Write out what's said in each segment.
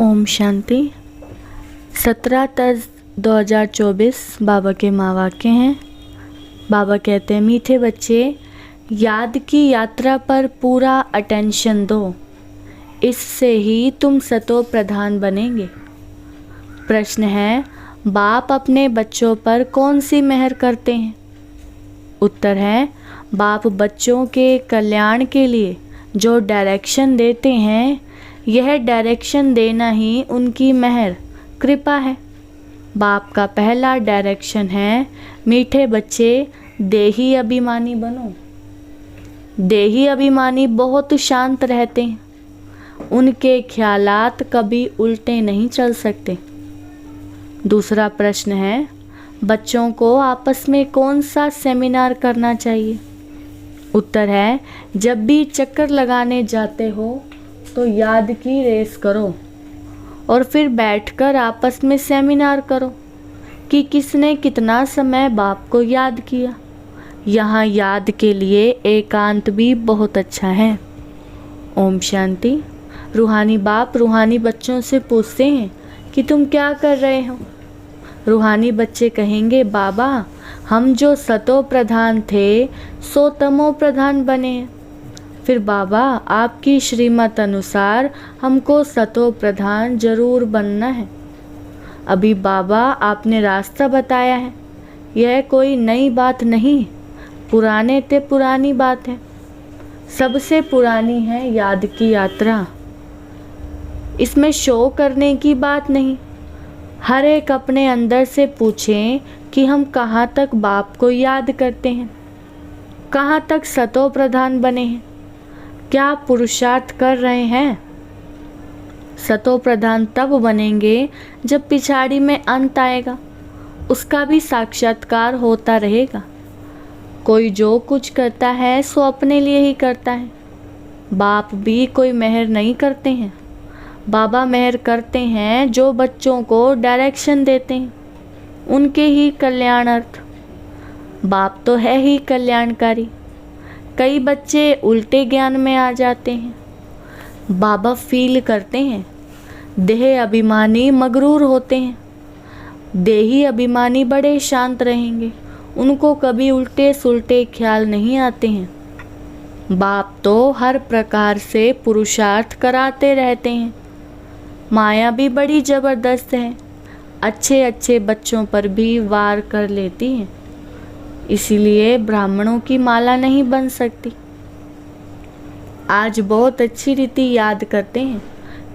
ओम शांति। 17/10/2024 बाबा के माँ वाक्य हैं। बाबा कहते हैं, मीठे बच्चे, याद की यात्रा पर पूरा अटेंशन दो, इससे ही तुम सतो प्रधान बनेंगे। प्रश्न है, बाप अपने बच्चों पर कौन सी मेहर करते हैं? उत्तर है, बाप बच्चों के कल्याण के लिए जो डायरेक्शन देते हैं, यह डायरेक्शन देना ही उनकी मेहर कृपा है। बाप का पहला डायरेक्शन है, मीठे बच्चे, देही अभिमानी बनो। देही अभिमानी बहुत शांत रहते हैं, उनके ख्यालात कभी उल्टे नहीं चल सकते। दूसरा प्रश्न है, बच्चों को आपस में कौन सा सेमिनार करना चाहिए? उत्तर है, जब भी चक्कर लगाने जाते हो तो याद की रेस करो और फिर बैठकर आपस में सेमिनार करो कि किसने कितना समय बाप को याद किया। यहाँ याद के लिए एकांत भी बहुत अच्छा है। ओम शांति। रूहानी बाप रूहानी बच्चों से पूछते हैं कि तुम क्या कर रहे हो? रूहानी बच्चे कहेंगे, बाबा, हम जो सतो प्रधान थे सो तमो प्रधान बने हैं। फिर बाबा, आपकी श्रीमत अनुसार हमको सतो प्रधान जरूर बनना है। अभी बाबा आपने रास्ता बताया है, यह कोई नई बात नहीं, पुराने ते पुरानी बात है। सबसे पुरानी है याद की यात्रा। इसमें शो करने की बात नहीं। हर एक अपने अंदर से पूछें कि हम कहाँ तक बाप को याद करते हैं, कहाँ तक सतो प्रधान बने हैं, क्या पुरुषार्थ कर रहे हैं। सतो प्रधान तब बनेंगे जब पिछाड़ी में अंत आएगा, उसका भी साक्षात्कार होता रहेगा। कोई जो कुछ करता है सो अपने लिए ही करता है। बाप भी कोई मेहर नहीं करते हैं। बाबा मेहर करते हैं जो बच्चों को डायरेक्शन देते हैं, उनके ही कल्याणार्थ। बाप तो है ही कल्याणकारी। कई बच्चे उल्टे ज्ञान में आ जाते हैं। बाबा फील करते हैं, देह अभिमानी मगरूर होते हैं। देही अभिमानी बड़े शांत रहेंगे, उनको कभी उल्टे सुल्टे ख्याल नहीं आते हैं। बाप तो हर प्रकार से पुरुषार्थ कराते रहते हैं। माया भी बड़ी ज़बरदस्त है, अच्छे अच्छे बच्चों पर भी वार कर लेती है। इसीलिए ब्राह्मणों की माला नहीं बन सकती। आज बहुत अच्छी रीति याद करते हैं,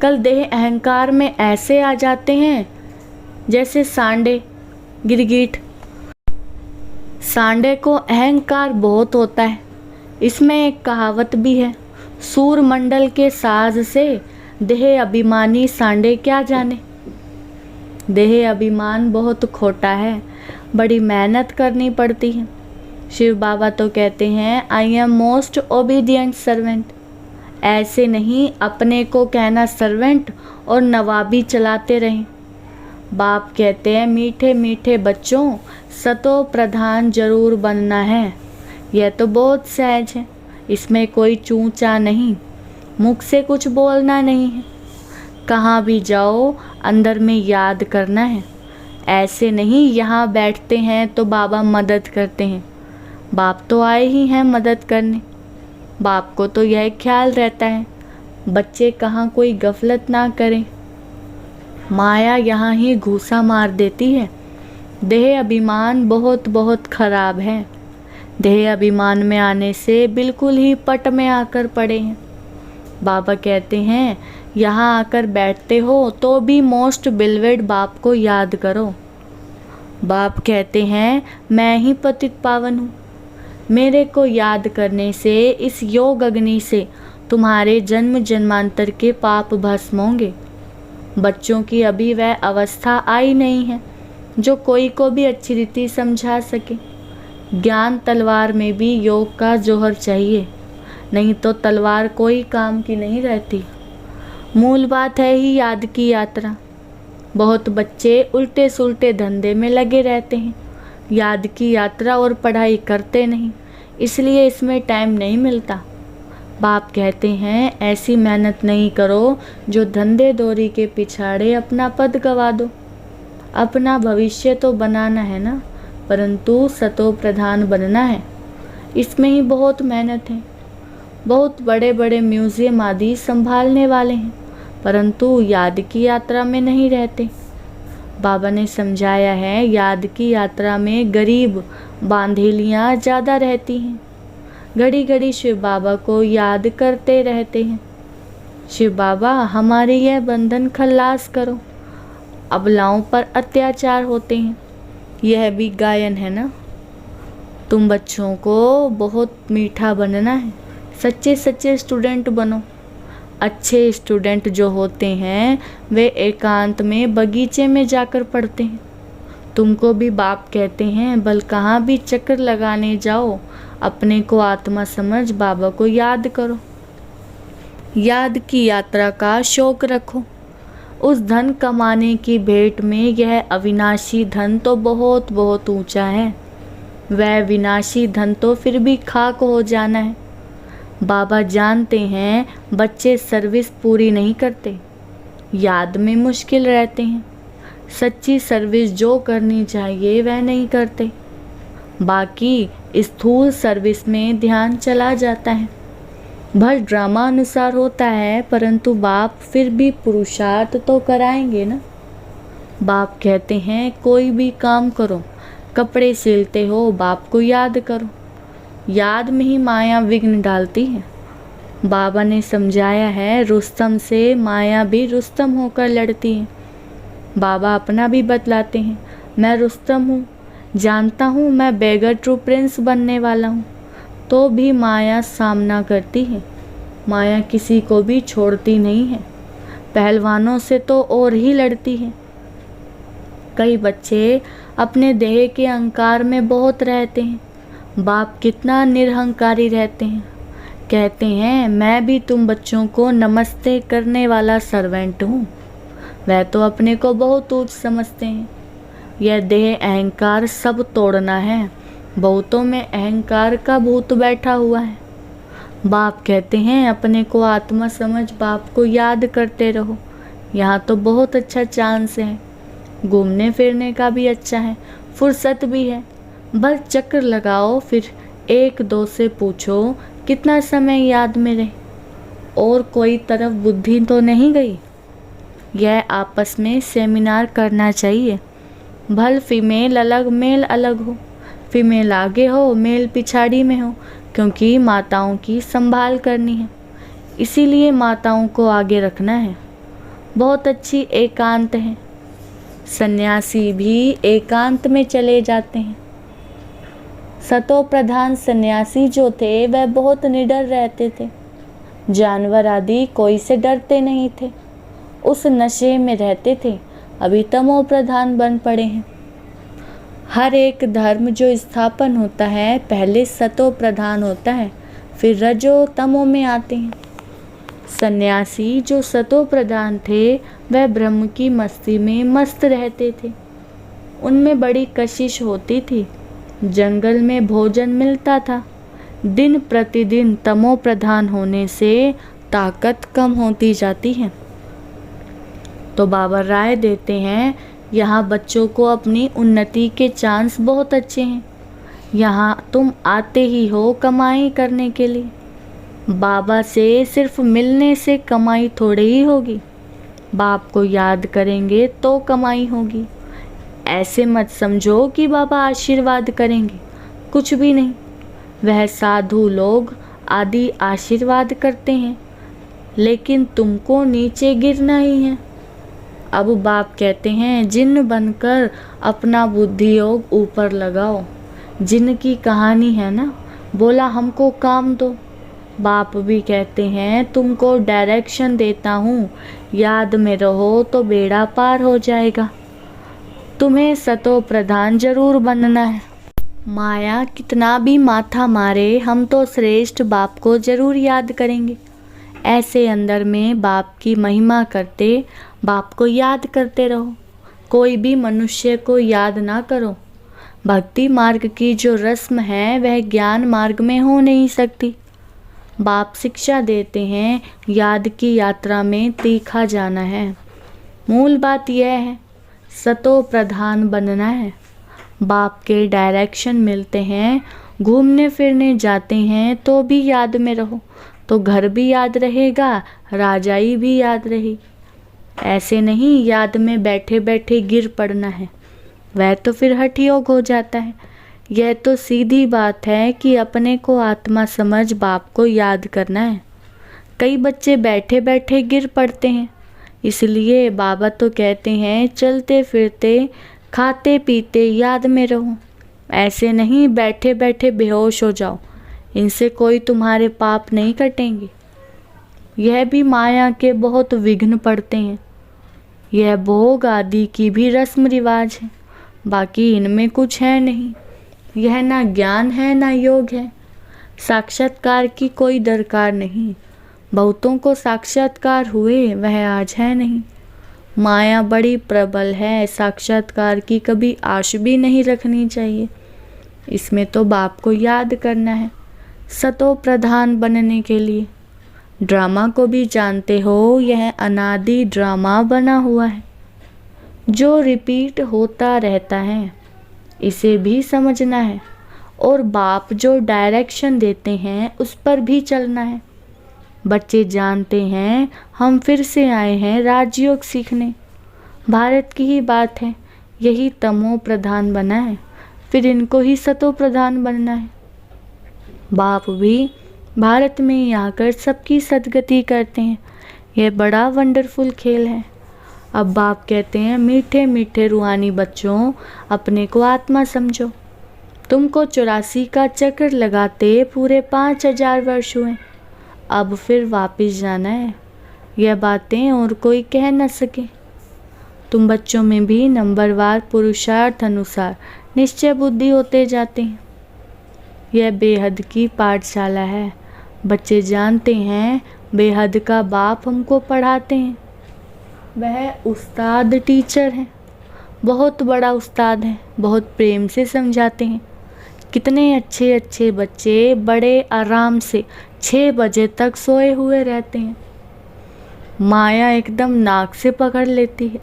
कल देह अहंकार में ऐसे आ जाते हैं जैसे सांडे गिरगिट। सांडे को अहंकार बहुत होता है। इसमें एक कहावत भी है, सूर मंडल के साज से देह अभिमानी सांडे क्या जाने। देह अभिमान बहुत खोटा है, बड़ी मेहनत करनी पड़ती है। शिव बाबा तो कहते हैं, I am most obedient servant. ऐसे नहीं अपने को कहना सर्वेंट और नवाबी चलाते रहें। बाप कहते हैं, मीठे मीठे बच्चों, सतो प्रधान जरूर बनना है। यह तो बहुत सहज है, इसमें कोई चूचा नहीं, मुख से कुछ बोलना नहीं है। कहाँ भी जाओ अंदर में याद करना है। ऐसे नहीं यहाँ बैठते हैं तो बाबा मदद करते हैं। बाप तो आए ही हैं मदद करने। बाप को तो यह ख्याल रहता है बच्चे कहाँ कोई गफलत ना करें। माया यहाँ ही घूसा मार देती है। देह अभिमान बहुत बहुत खराब है। देह अभिमान में आने से बिल्कुल ही पट में आकर पड़े हैं। बाबा कहते हैं, यहाँ आकर बैठते हो तो भी मोस्ट बिलवेड बाप को याद करो। बाप कहते हैं, मैं ही पतित पावन हूँ। मेरे को याद करने से, इस योग अग्नि से तुम्हारे जन्म जन्मांतर के पाप भस्म होंगे। बच्चों की अभी वह अवस्था आई नहीं है जो कोई को भी अच्छी रीति समझा सके। ज्ञान तलवार में भी योग का जोहर चाहिए, नहीं तो तलवार कोई काम की नहीं रहती। मूल बात है ही याद की यात्रा। बहुत बच्चे उल्टे सुल्टे धंधे में लगे रहते हैं, याद की यात्रा और पढ़ाई करते नहीं, इसलिए इसमें टाइम नहीं मिलता। बाप कहते हैं ऐसी मेहनत नहीं करो जो धंधे दौरी के पिछाड़े अपना पद गवा दो। अपना भविष्य तो बनाना है ना, परंतु सतो प्रधान बनना है, इसमें ही बहुत मेहनत है। बहुत बड़े बड़े म्यूजियम आदि संभालने वाले हैं, परंतु याद की यात्रा में नहीं रहते। बाबा ने समझाया है याद की यात्रा में गरीब बांधेलियाँ ज़्यादा रहती हैं। घड़ी घड़ी शिव बाबा को याद करते रहते हैं, शिव बाबा हमारे यह बंधन खल्लास करो, अबलाओं पर अत्याचार होते हैं। यह भी गायन है ना। तुम बच्चों को बहुत मीठा बनना है, सच्चे सच्चे स्टूडेंट बनो। अच्छे स्टूडेंट जो होते हैं वे एकांत में बगीचे में जाकर पढ़ते हैं। तुमको भी बाप कहते हैं बल कहाँ भी चक्कर लगाने जाओ, अपने को आत्मा समझ बाबा को याद करो। याद की यात्रा का शौक रखो। उस धन कमाने की भेंट में यह अविनाशी धन तो बहुत बहुत ऊंचा है, वह विनाशी धन तो फिर भी खाक हो जाना है। बाबा जानते हैं बच्चे सर्विस पूरी नहीं करते, याद में मुश्किल रहते हैं। सच्ची सर्विस जो करनी चाहिए वह नहीं करते, बाकी स्थूल सर्विस में ध्यान चला जाता है। भर ड्रामा अनुसार होता है, परंतु बाप फिर भी पुरुषार्थ तो कराएंगे ना। बाप कहते हैं कोई भी काम करो, कपड़े सिलते हो बाप को याद करो। याद में ही माया विघ्न डालती है। बाबा ने समझाया है रुस्तम से माया भी रुस्तम होकर लड़ती है। बाबा अपना भी बतलाते हैं, मैं रुस्तम हूँ, जानता हूँ मैं बेगर ट्रू प्रिंस बनने वाला हूँ, तो भी माया सामना करती है। माया किसी को भी छोड़ती नहीं है, पहलवानों से तो और ही लड़ती है। कई बच्चे अपने देह के अहंकार में बहुत रहते हैं, बाप कितना निरहंकारी रहते हैं। कहते हैं मैं भी तुम बच्चों को नमस्ते करने वाला सर्वेंट हूँ। वह तो अपने को बहुत ऊंच समझते हैं। यह देह अहंकार सब तोड़ना है, बहुतों में अहंकार का भूत बैठा हुआ है। बाप कहते हैं अपने को आत्मा समझ बाप को याद करते रहो। यहाँ तो बहुत अच्छा चांस है, घूमने फिरने का भी अच्छा है, फुर्सत भी है। बस चक्कर लगाओ, फिर एक दो से पूछो कितना समय याद में रहे, और कोई तरफ बुद्धि तो नहीं गई। यह आपस में सेमिनार करना चाहिए। भल फीमेल अलग मेल अलग हो, फीमेल आगे हो मेल पिछाड़ी में हो, क्योंकि माताओं की संभाल करनी है, इसीलिए माताओं को आगे रखना है। बहुत अच्छी एकांत है, सन्यासी भी एकांत में चले जाते हैं। सतो प्रधान सन्यासी जो थे वह बहुत निडर रहते थे, जानवर आदि कोई से डरते नहीं थे, उस नशे में रहते थे। अभी तमो प्रधान बन पड़े हैं। हर एक धर्म जो स्थापन होता है पहले सतो प्रधान होता है, फिर रजो तमो में आते हैं। सन्यासी जो सतो प्रधान थे वह ब्रह्म की मस्ती में मस्त रहते थे, उनमें बड़ी कशिश होती थी, जंगल में भोजन मिलता था। दिन प्रतिदिन तमो प्रधान होने से ताकत कम होती जाती है। तो बाबा राय देते हैं यहाँ बच्चों को अपनी उन्नति के चांस बहुत अच्छे हैं। यहाँ तुम आते ही हो कमाई करने के लिए, बाबा से सिर्फ मिलने से कमाई थोड़ी ही होगी, बाप को याद करेंगे तो कमाई होगी। ऐसे मत समझो कि बाबा आशीर्वाद करेंगे, कुछ भी नहीं। वह साधु लोग आदि आशीर्वाद करते हैं, लेकिन तुमको नीचे गिरना ही है। अब बाप कहते हैं जिन्न बनकर अपना बुद्धि योग ऊपर लगाओ। जिन्न की कहानी है ना, बोला हमको काम दो। बाप भी कहते हैं तुमको डायरेक्शन देता हूँ, याद में रहो तो बेड़ा पार हो जाएगा। तुम्हें सतो प्रधान जरूर बनना है। माया कितना भी माथा मारे, हम तो श्रेष्ठ बाप को जरूर याद करेंगे। ऐसे अंदर में बाप की महिमा करते, बाप को याद करते रहो। कोई भी मनुष्य को याद ना करो। भक्ति मार्ग की जो रस्म है वह ज्ञान मार्ग में हो नहीं सकती। बाप शिक्षा देते हैं, याद की यात्रा में तीखा जाना है। मूल बात यह है, सतो प्रधान बनना है। बाप के डायरेक्शन मिलते हैं, घूमने फिरने जाते हैं तो भी याद में रहो, तो घर भी याद रहेगा, राजाई भी याद रहेगी। ऐसे नहीं याद में बैठे बैठे गिर पड़ना है, वह तो फिर हठ योग हो जाता है। यह तो सीधी बात है कि अपने को आत्मा समझ बाप को याद करना है। कई बच्चे बैठे बैठे गिर पड़ते हैं, इसलिए बाबा तो कहते हैं चलते फिरते खाते पीते याद में रहो। ऐसे नहीं बैठे बैठे बेहोश हो जाओ, इनसे कोई तुम्हारे पाप नहीं कटेंगे। यह भी माया के बहुत विघ्न पड़ते हैं। यह भोग आदि की भी रस्म रिवाज है, बाकी इनमें कुछ है नहीं। यह ना ज्ञान है ना योग है। साक्षात्कार की कोई दरकार नहीं। बहुतों को साक्षात्कार हुए, वह आज है नहीं। माया बड़ी प्रबल है, साक्षात्कार की कभी आश भी नहीं रखनी चाहिए। इसमें तो बाप को याद करना है, सतो प्रधान बनने के लिए। ड्रामा को भी जानते हो, यह अनादि ड्रामा बना हुआ है जो रिपीट होता रहता है, इसे भी समझना है। और बाप जो डायरेक्शन देते हैं उस पर भी चलना है। बच्चे जानते हैं हम फिर से आए हैं राजयोग सीखने। भारत की ही बात है, यही तमो प्रधान बना है, फिर इनको ही सतो प्रधान बनना है। बाप भी भारत में ही आकर सबकी सद्गति करते हैं। यह बड़ा वंडरफुल खेल है। अब बाप कहते हैं मीठे मीठे रूहानी बच्चों, अपने को आत्मा समझो। तुमको 84 का चक्र लगाते पूरे 5000 वर्ष हुए, अब फिर वापस जाना है। यह बातें और कोई कह न सके। तुम बच्चों में भी नंबरवार पुरुषार्थ अनुसार निश्चय बुद्धि होते जाते हैं। यह बेहद की पाठशाला है। बच्चे जानते हैं बेहद का बाप हमको पढ़ाते हैं। वह उस्ताद टीचर है, बहुत बड़ा उस्ताद है, बहुत प्रेम से समझाते हैं। कितने अच्छे अच्छे बच्चे बड़े आराम से 6 बजे तक सोए हुए रहते हैं। माया एकदम नाक से पकड़ लेती है,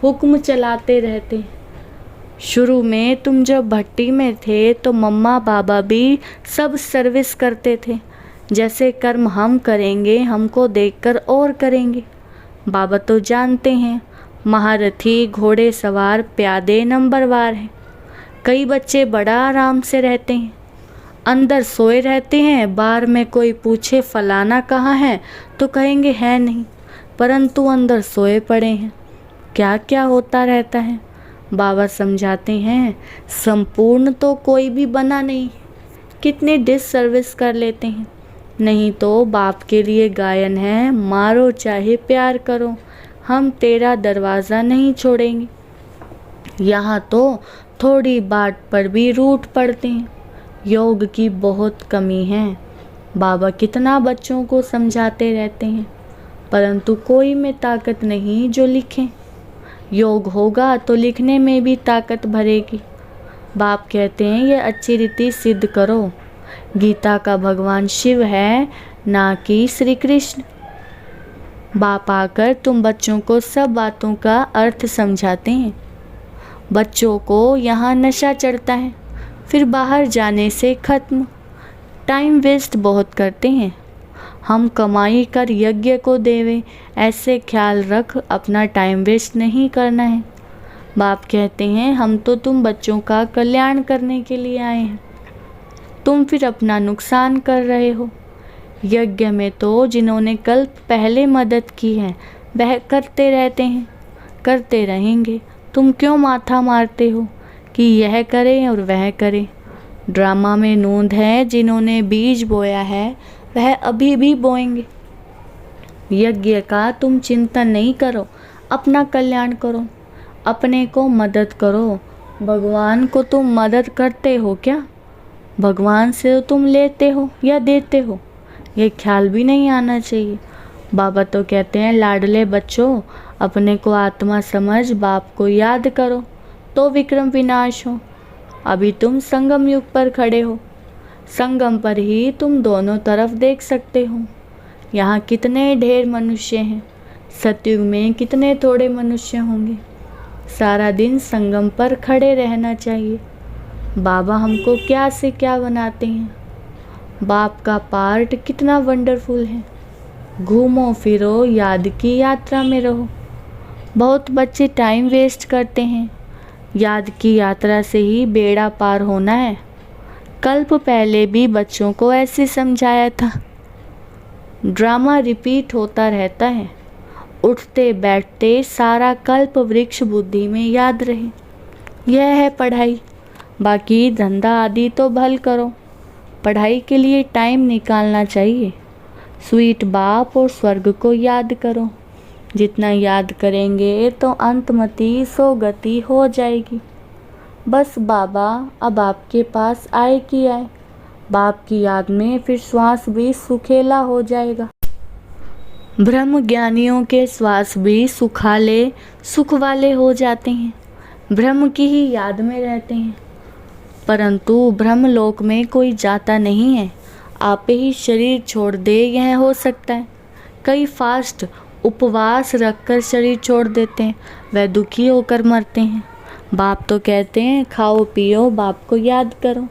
हुक्म चलाते रहते हैं। शुरू में तुम जब भट्टी में थे तो मम्मा बाबा भी सब सर्विस करते थे। जैसे कर्म हम करेंगे, हमको देखकर और करेंगे। बाबा तो जानते हैं महारथी, घोड़े सवार, प्यादे नंबरवार हैं। कई बच्चे बड़ा आराम से रहते हैं, अंदर सोए रहते हैं। बाहर में कोई पूछे फलाना कहाँ है तो कहेंगे है नहीं, परंतु अंदर सोए पड़े हैं। क्या क्या होता रहता है। बाबा समझाते हैं संपूर्ण तो कोई भी बना नहीं, कितने डिससर्विस कर लेते हैं। नहीं तो बाप के लिए गायन है, मारो चाहे प्यार करो, हम तेरा दरवाज़ा नहीं छोड़ेंगे। यहाँ तो थोड़ी बात पर भी रूठ पड़ते हैं। योग की बहुत कमी है। बाबा कितना बच्चों को समझाते रहते हैं, परंतु कोई में ताकत नहीं जो लिखें। योग होगा तो लिखने में भी ताकत भरेगी। बाप कहते हैं ये अच्छी रीति सिद्ध करो। गीता का भगवान शिव है, ना कि श्री कृष्ण। बाप आकर तुम बच्चों को सब बातों का अर्थ समझाते हैं। बच्चों को यहाँ नशा चढ़ता है, फिर बाहर जाने से खत्म। टाइम वेस्ट बहुत करते हैं। हम कमाई कर यज्ञ को देवे, ऐसे ख्याल रख, अपना टाइम वेस्ट नहीं करना है। बाप कहते हैं हम तो तुम बच्चों का कल्याण करने के लिए आए हैं, तुम फिर अपना नुकसान कर रहे हो। यज्ञ में तो जिन्होंने कल्प पहले मदद की है वह करते रहते हैं, करते रहेंगे। तुम क्यों माथा मारते हो कि यह करे और वह करे। ड्रामा में नोंद है, जिन्होंने बीज बोया है वह अभी भी बोएंगे। यज्ञ का तुम चिंतन नहीं करो, अपना कल्याण करो, अपने को मदद करो। भगवान को तुम मदद करते हो क्या? भगवान से तुम लेते हो या देते हो, ये ख्याल भी नहीं आना चाहिए। बाबा तो कहते हैं लाडले बच्चों, अपने को आत्मा समझ बाप को याद करो तो विक्रम विनाश हो। अभी तुम संगम युग पर खड़े हो। संगम पर ही तुम दोनों तरफ देख सकते हो। यहाँ कितने ढेर मनुष्य हैं, सतयुग में कितने थोड़े मनुष्य होंगे। सारा दिन संगम पर खड़े रहना चाहिए। बाबा हमको क्या से क्या बनाते हैं। बाप का पार्ट कितना वंडरफुल है। घूमो फिरो, याद की यात्रा में रहो। बहुत बच्चे टाइम वेस्ट करते हैं। याद की यात्रा से ही बेड़ा पार होना है। कल्प पहले भी बच्चों को ऐसे समझाया था। ड्रामा रिपीट होता रहता है। उठते बैठते सारा कल्प वृक्ष बुद्धि में याद रहे। यह है पढ़ाई। बाकी धंधा आदि तो भल करो, पढ़ाई के लिए टाइम निकालना चाहिए। स्वीट बाप और स्वर्ग को याद करो। जितना याद करेंगे तो अंतमति सो गति हो जाएगी। बस बाबा अब आपके पास आए कि आए। बाप की याद में फिर श्वास भी सुखेला हो जाएगा। ब्रह्म ज्ञानियों के श्वास भी सुखाले सुख वाले हो जाते हैं। ब्रह्म की ही याद में रहते हैं। परंतु ब्रह्मलोक में कोई जाता नहीं है। आप ही शरीर छोड़ दे, यह हो सकता है। कई फास्ट उपवास रखकर शरीर छोड़ देते हैं, वह दुखी होकर मरते हैं। बाप तो कहते हैं खाओ पियो, बाप को याद करो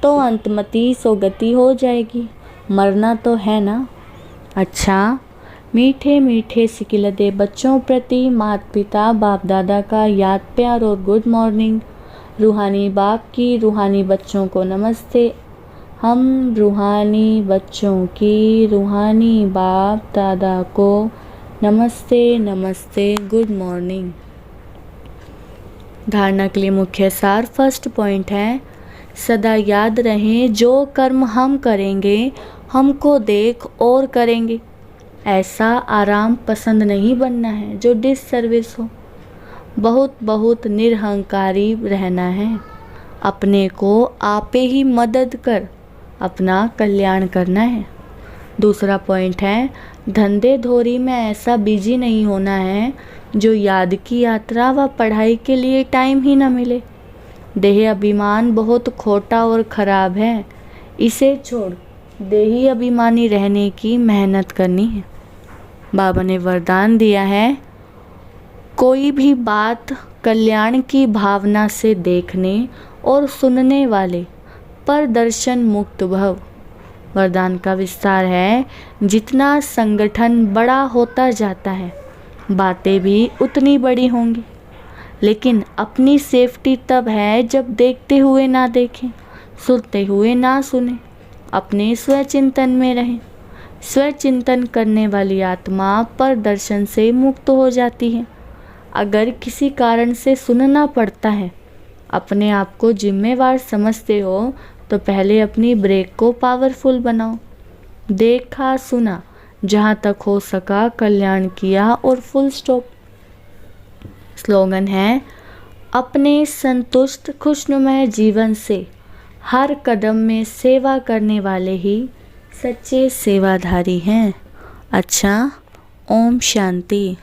तो अंतमति सोगति हो जाएगी। मरना तो है ना। अच्छा, मीठे मीठे सिकिलदे बच्चों प्रति माता पिता बाप दादा का याद प्यार और गुड मॉर्निंग। रूहानी बाप की रूहानी बच्चों को नमस्ते। हम रूहानी बच्चों की रूहानी बाप दादा को नमस्ते नमस्ते, गुड मॉर्निंग। धारणा के लिए मुख्य सार। फर्स्ट पॉइंट है, सदा याद रहें जो कर्म हम करेंगे हमको देख और करेंगे। ऐसा आराम पसंद नहीं बनना है जो डिससर्विस हो। बहुत बहुत निरहंकारी रहना है। अपने को आपे ही मदद कर अपना कल्याण करना है। दूसरा पॉइंट है, धंधे धोरी में ऐसा बिजी नहीं होना है जो याद की यात्रा व पढ़ाई के लिए टाइम ही न मिले। देह अभिमान बहुत खोटा और खराब है, इसे छोड़ देही अभिमानी रहने की मेहनत करनी है। बाबा ने वरदान दिया है, कोई भी बात कल्याण की भावना से देखने और सुनने वाले पर दर्शन मुक्त भव। वरदान का विस्तार है, जितना संगठन बड़ा होता जाता है बातें भी उतनी बड़ी होंगी। लेकिन अपनी सेफ्टी तब है जब देखते हुए ना देखें, सुनते हुए ना सुने, अपने स्वचिंतन में रहें। स्वचिंतन करने वाली आत्मा पर दर्शन से मुक्त हो जाती है। अगर किसी कारण से सुनना पड़ता है, अपने आप को जिम्मेवार समझते हो तो पहले अपनी ब्रेक को पावरफुल बनाओ। देखा सुना, जहाँ तक हो सका कल्याण किया और फुल स्टॉप। स्लोगन है, अपने संतुष्ट खुशनुमा जीवन से हर कदम में सेवा करने वाले ही सच्चे सेवाधारी हैं। अच्छा, ओम शांति।